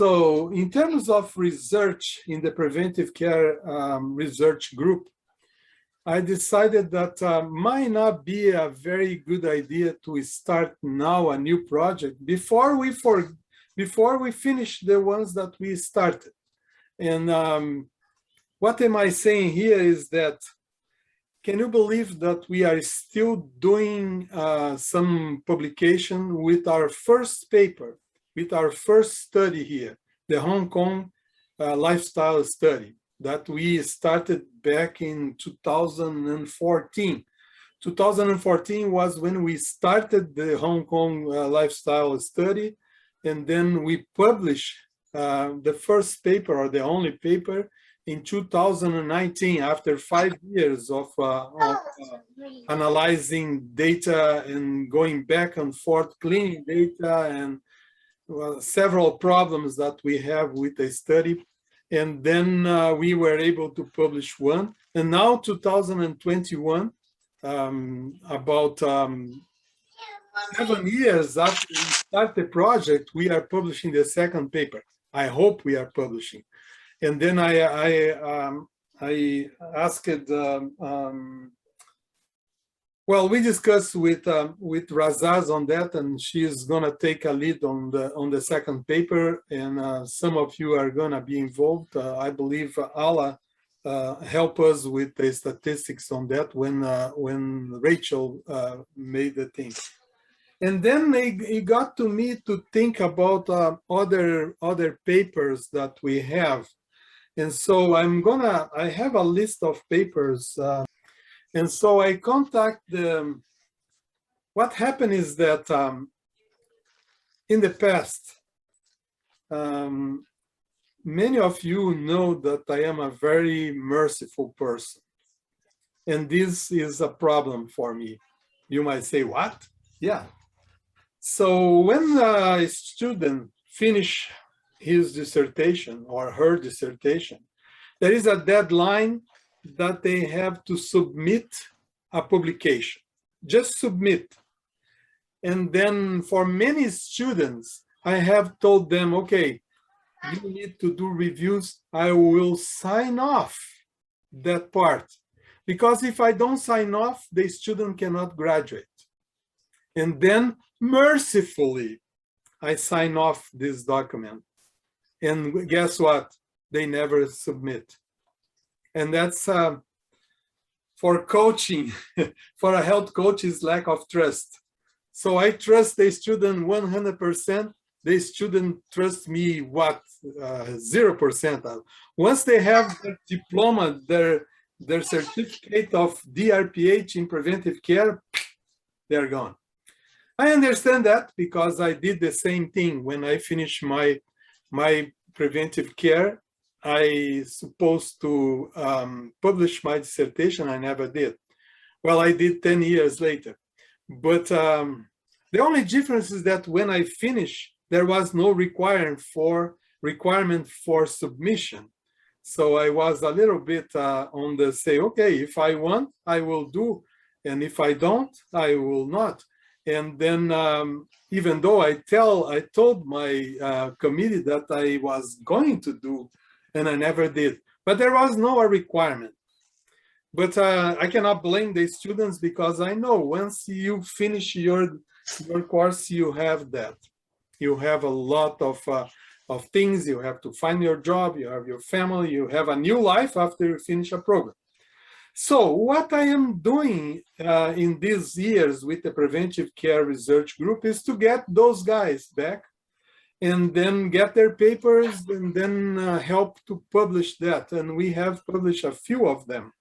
So in terms of research in the preventive care research group, I decided that might not be a very good idea to start now a new project before we finish the ones that we started. And what am I saying here is that, can you believe that we are still doing some publication with our first paper, with our first study here, the Hong Kong lifestyle study that we started back in 2014. 2014 was when we started the Hong Kong lifestyle study, and then we published the first paper, or the only paper, in 2019, after 5 years of analyzing data and going back and forth, cleaning data, and several problems that we have with the study. And then we were able to publish one. And now 2021, about 7 years after we start the project, we are publishing the second paper. I hope we are publishing. And then I asked, well, we discussed with Razaz on that, and she's gonna take a lead on the second paper, and some of you are gonna be involved. I believe Allah helped us with the statistics on that when Rachel made the thing. And then it got to me to think about other papers that we have. And so I have a list of papers. And so I contact them. What happened is that in the past, many of you know that I am a very merciful person. And this is a problem for me. You might say, what? Yeah. So when a student finishes his dissertation or her dissertation, there is a deadline that they have to submit a publication. Just submit. And then for many students, I have told them, okay, you need to do reviews. I will sign off that part. Because if I don't sign off, the student cannot graduate. And then mercifully, I sign off this document. And guess what? They never submit. And that's for coaching, for a health coach, is lack of trust. So I trust the student 100%. The student trusts me, what, 0%. Once they have their diploma, their certificate of DRPH in preventive care, they're gone. I understand that because I did the same thing when I finished my preventive care. I supposed to publish my dissertation. I never did. Well, I did 10 years later. But the only difference is that when I finished, there was no requirement for submission. So I was a little bit on the say, okay, if I want, I will do. And if I don't, I will not. And then even though I told my committee that I was going to do, and I never did. But there was no requirement. But I cannot blame the students because I know once you finish your course, you have that. You have a lot of things. You have to find your job. You have your family. You have a new life after you finish a program. So what I am doing in these years with the Preventive Care Research Group is to get those guys back and then get their papers and then help to publish that. And we have published a few of them.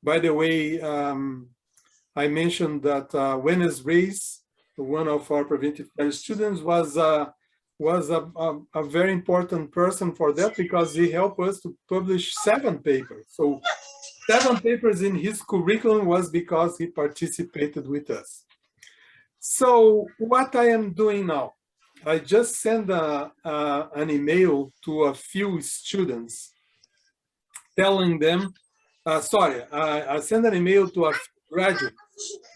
By the way, I mentioned that Wenes Reis, one of our preventive care students, was a very important person for that because he helped us to publish 7 papers. So 7 papers in his curriculum was because he participated with us. So what I am doing now, I just sent an email to a few students telling them, I sent an email to a graduate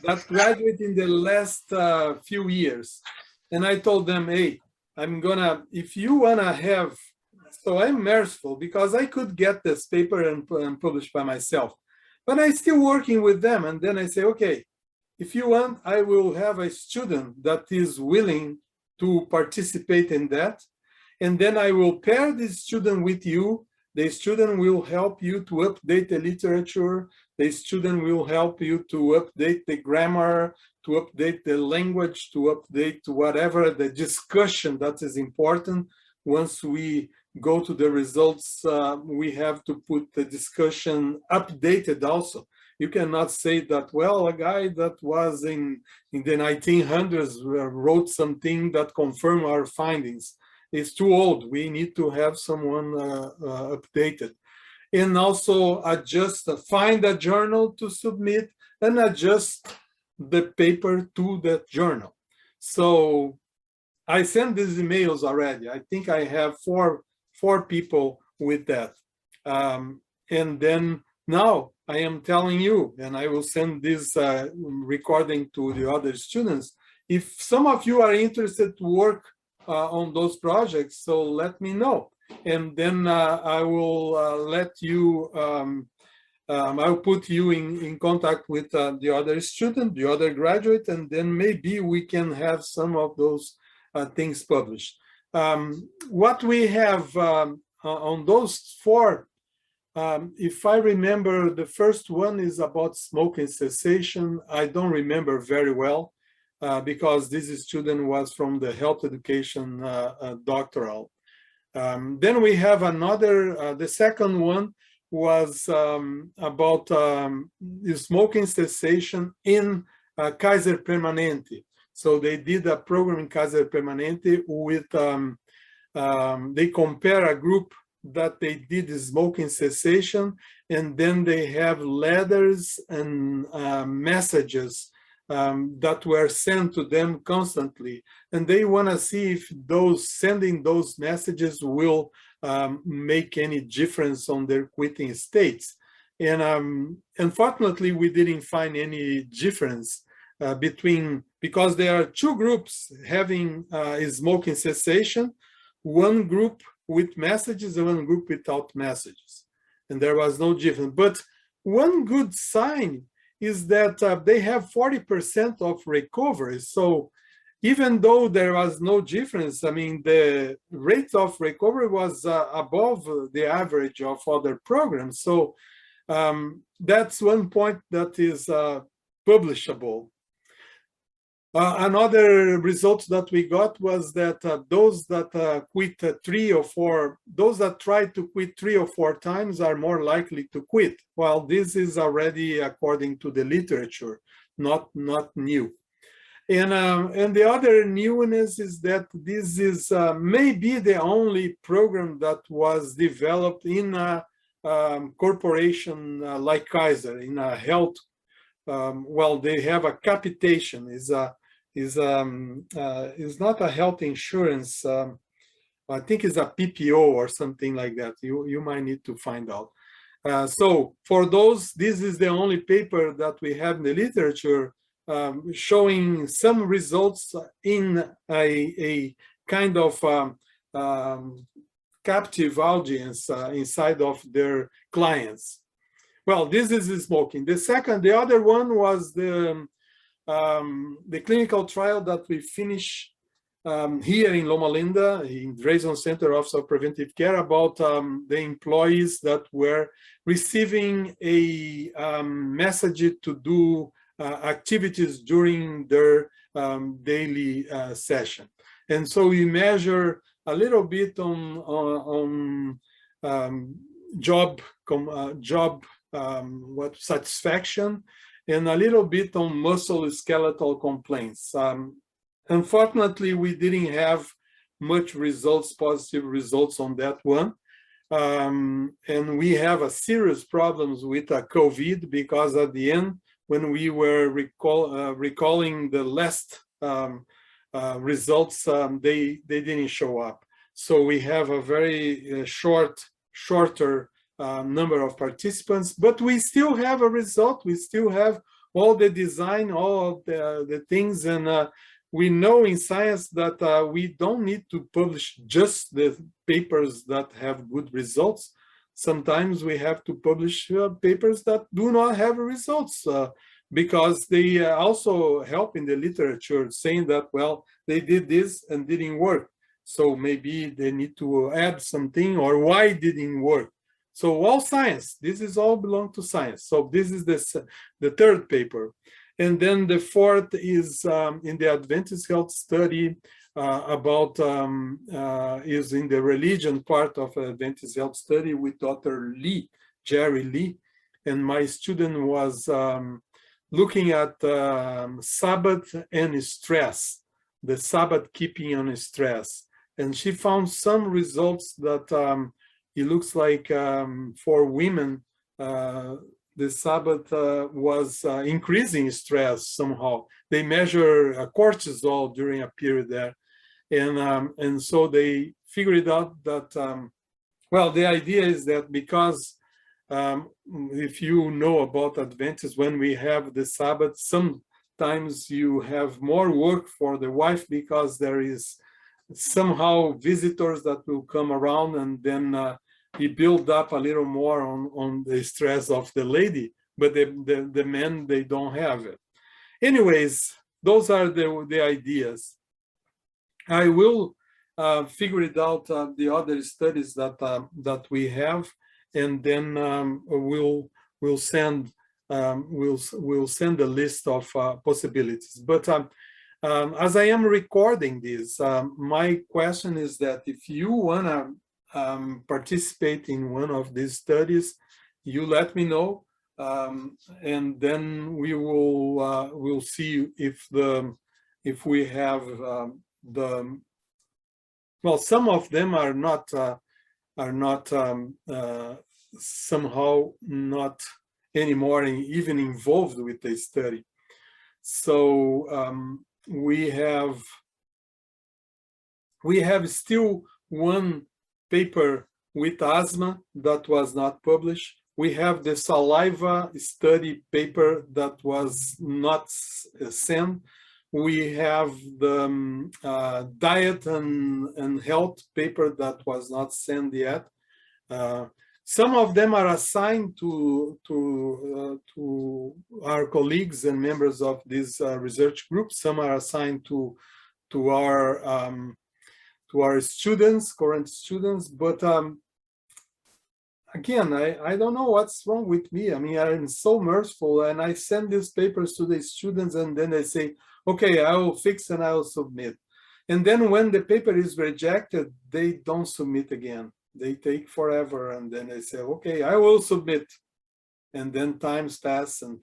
that graduated in the last few years. And I told them, hey, if you wanna have, so I'm merciful because I could get this paper and publish by myself, but I'm still working with them. And then I say, okay, if you want, I will have a student that is willing to participate in that. And then I will pair this student with you. The student will help you to update the literature. The student will help you to update the grammar, to update the language, to update whatever the discussion that is important. Once we go to the results, we have to put the discussion updated also. You cannot say that, well, a guy that was in the 1900s wrote something that confirmed our findings. It's too old. We need to have someone updated. And also adjust, find a journal to submit and adjust the paper to that journal. So I sent these emails already. I think I have four people with that. And then now I am telling you, and I will send this recording to the other students. If some of you are interested to work on those projects, so let me know. And then I will let you, I'll put you in contact with the other student, the other graduate, and then maybe we can have some of those things published. What we have on those four, if I remember, the first one is about smoking cessation. I don't remember very well because this student was from the health education doctoral. Then we have another, the second one was about smoking cessation in Kaiser Permanente. So they did a program in Kaiser Permanente with, they compare a group that they did smoking cessation, and then they have letters and messages that were sent to them constantly. And they want to see if those sending those messages will make any difference on their quitting states. And unfortunately, we didn't find any difference because there are two groups having smoking cessation, one group with messages and one group without messages. And there was no difference. But one good sign is that they have 40% of recovery. So even though there was no difference, I mean, the rate of recovery was above the average of other programs. So that's one point that is publishable. Another result that we got was that those that quit those that tried to quit 3 or 4 times are more likely to quit. Well, this is already according to the literature, not new. And the other newness is that this is maybe the only program that was developed in a corporation like Kaiser, in a health. Well, they have a capitation. Is not a health insurance. I think it's a PPO or something like that. You might need to find out. So for those, this is the only paper that we have in the literature showing some results in a kind of captive audience inside of their clients. Well, this is smoking. The other one was the clinical trial that we finished here in Loma Linda, in Drayson Center Office of Preventive Care, about the employees that were receiving a message to do activities during their daily session. And so we measure a little bit on job satisfaction, and a little bit on musculoskeletal complaints. Unfortunately, we didn't have much positive results on that one. And we have a serious problems with COVID, because at the end, when we were recalling the last results, they didn't show up. So we have a very shorter number of participants, but we still have a result. We still have all the design, all of the things, and we know in science that we don't need to publish just the papers that have good results. Sometimes we have to publish papers that do not have results because they also help in the literature saying that, well, they did this and didn't work. So maybe they need to add something, or why it didn't work. So all science, this is all belong to science. So this is the third paper. And then the fourth is in the Adventist Health Study is in the religion part of Adventist Health Study with Dr. Lee, Jerry Lee. And my student was looking at Sabbath and stress, the Sabbath keeping on stress. And she found some results that it looks like for women, the Sabbath was increasing stress somehow. They measure cortisol during a period there. And so they figured out that, well, the idea is that because if you know about Adventists, when we have the Sabbath, sometimes you have more work for the wife because there is somehow visitors that will come around, and then he build up a little more on the stress of the lady, but the men, they don't have it. Anyways, those are the ideas. I will figure it out, the other studies that we have, and then we'll send a list of possibilities. But as I am recording this, my question is that if you wanna participate in one of these studies, you let me know, and then we will we'll see if we have well, some of them are not somehow not anymore even involved with the study. So we have still one paper with asthma that was not published. We have the saliva study paper that was not sent. We have the diet and health paper that was not sent yet. Some of them are assigned to our colleagues and members of this research group. Some are assigned to our students, current students, but again, I don't know what's wrong with me. I mean, I'm so merciful, and I send these papers to the students, and then they say, okay, I will fix and I will submit. And then when the paper is rejected, they don't submit again. They take forever, and then they say, okay, I will submit. And then times pass, and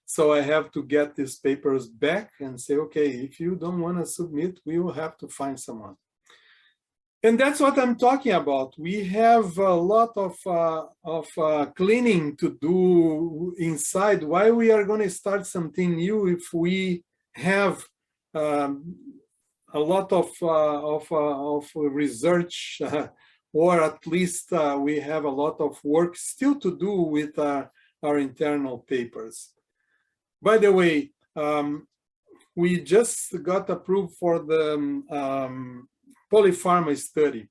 so I have to get these papers back and say, okay, if you don't want to submit, we will have to find someone. And that's what I'm talking about. We have a lot of cleaning to do inside. Why we are going to start something new if we have a lot of research, or at least we have a lot of work still to do with our internal papers. By the way, we just got approved for the polypharma study,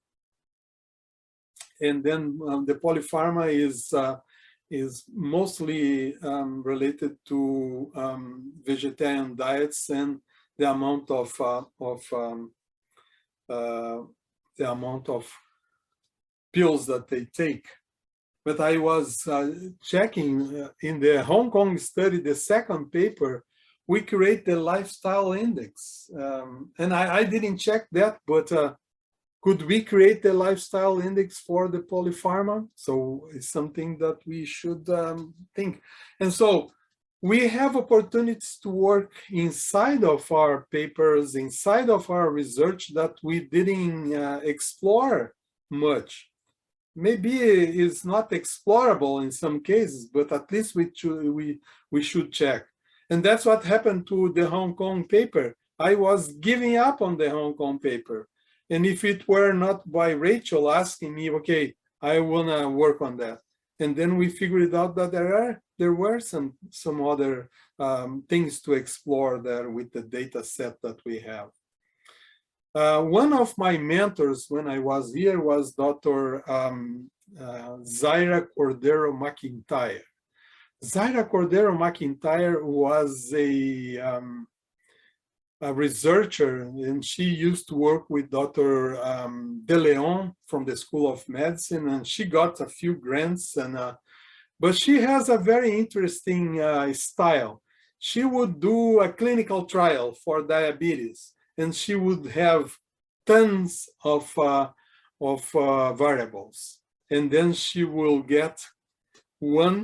and then the polypharma is mostly related to vegetarian diets and the amount of pills that they take. But I was checking in the Hong Kong study, the second paper, we create the lifestyle index. And I didn't check that, but could we create the lifestyle index for the polypharma? So it's something that we should think. And so we have opportunities to work inside of our papers, inside of our research that we didn't explore much. Maybe it's not explorable in some cases, but at least we should check. And that's what happened to the Hong Kong paper. I was giving up on the Hong Kong paper. And if it were not by Rachel asking me, okay, I want to work on that. And then we figured out that there were some other things to explore there with the data set that we have. One of my mentors when I was here was Dr. Zaira Cordero McIntyre. Zaira Cordero McIntyre was a researcher, and she used to work with Dr. De Leon from the School of Medicine, and she got a few grants. But she has a very interesting style. She would do a clinical trial for diabetes, and she would have tons of variables. And then she will get one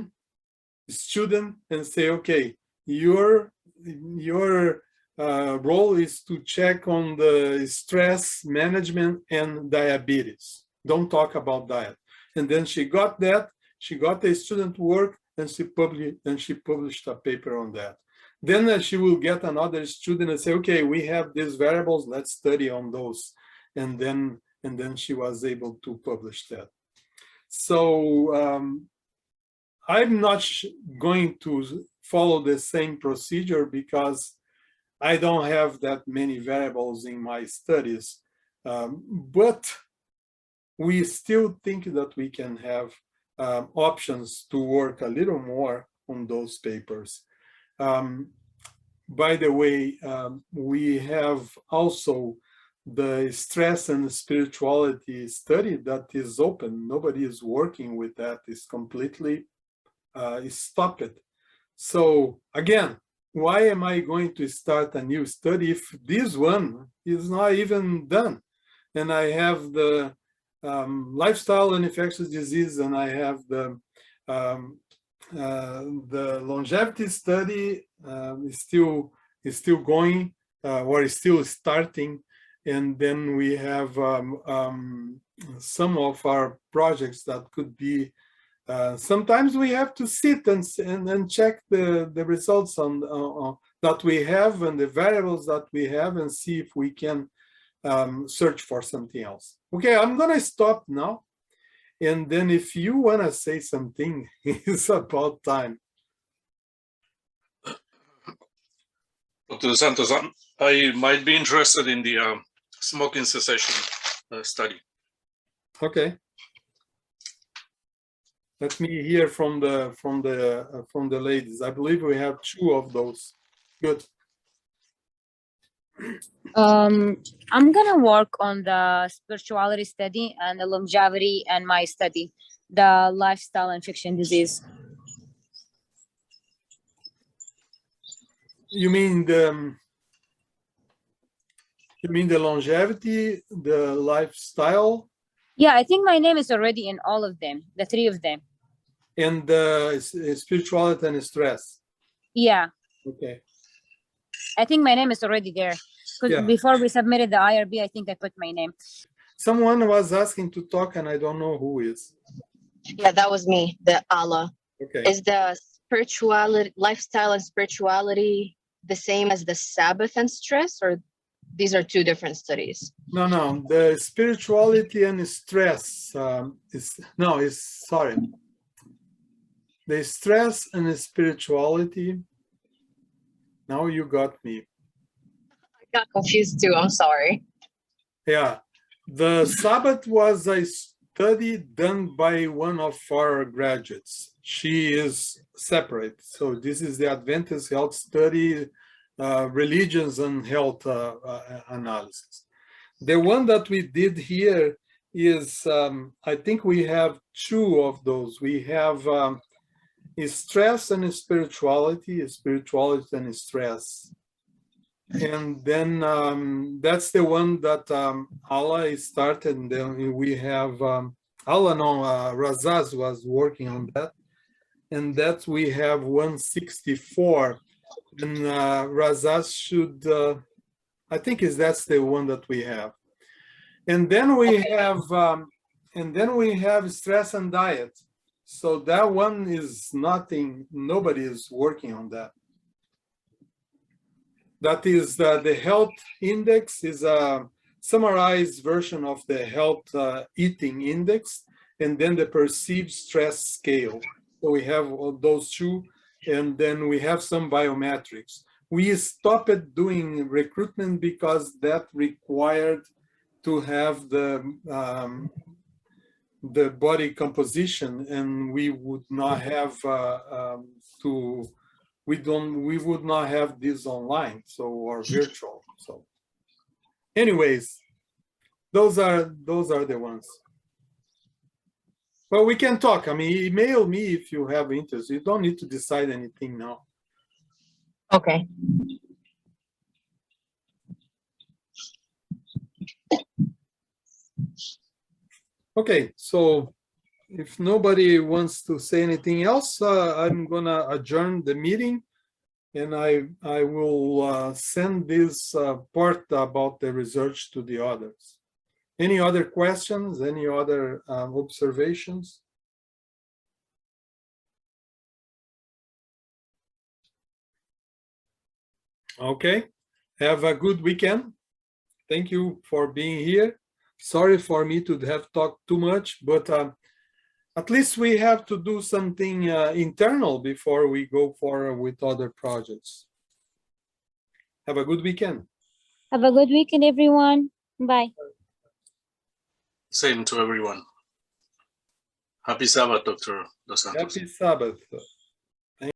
student and say, okay, your role is to check on the stress management and diabetes. Don't talk about diet. And then she got that. She got the student work, and she published a paper on that. Then she will get another student and say, okay, we have these variables, let's study on those. And then she was able to publish that. So I'm not going to follow the same procedure because I don't have that many variables in my studies. But we still think that we can have options to work a little more on those papers. By the way, we have also the stress and spirituality study that is open. Nobody is working with that. It's completely stopped. So again, why am I going to start a new study if this one is not even done? And I have the lifestyle and infectious disease, and I have the longevity study is still going or is still starting, and then we have some of our projects that could be. Sometimes we have to sit and check the results on that we have and the variables that we have and see if we can search for something else. Okay, I'm gonna stop now. And then if you wanna say something, it's about time. Dr. Santos, I might be interested in the smoking cessation study. Okay. Let me hear from the ladies. I believe we have 2 of those. Good. I'm gonna work on the spirituality study and the longevity and my study, the lifestyle infection disease. You mean the longevity, the lifestyle? Yeah, I think my name is already in all of them, the 3 of them. And spirituality and stress. Yeah. Okay. I think my name is already there. Because Yeah. before we submitted the IRB, I think I put my name. Someone was asking to talk, and I don't know who is. Yeah, that was me, the Allah. Okay. Is the spirituality, lifestyle and spirituality the same as the Sabbath and stress, or these are 2 different studies? No. The spirituality and stress sorry. The stress and the spirituality. Now you got me. I got confused too. I'm sorry. Yeah. The Sabbath was a study done by one of our graduates. She is separate. So this is the Adventist Health Study, Religions and Health Analysis. The one that we did here is, I think we have 2 of those. We have stress and spirituality and stress. And then that's the one that Allah started, and then we have Razaz was working on that, and that we have 164, and Razaz should, I think that's the one that we have, and then we have stress and diet. So that one is nothing. Nobody is working on that. That is the health index is a summarized version of the health eating index, and then the perceived stress scale. So we have all those two, and then we have some biometrics. We stopped doing recruitment because that required to have the body composition, and we would not have we would not have this online, so, or virtual. So anyways, those are the ones. Well, we can talk. I mean, email me if you have interest. You don't need to decide anything now. Okay. Okay, so if nobody wants to say anything else, I'm gonna adjourn the meeting, and I will send this part about the research to the others. Any other questions? Any other observations? Okay, have a good weekend. Thank you for being here. Sorry for me to have talked too much, but at least we have to do something internal before we go forward with other projects. Have a good weekend. Have a good weekend, everyone. Bye. Same to everyone. Happy Sabbath, Dr. Dos Santos. Happy Sabbath.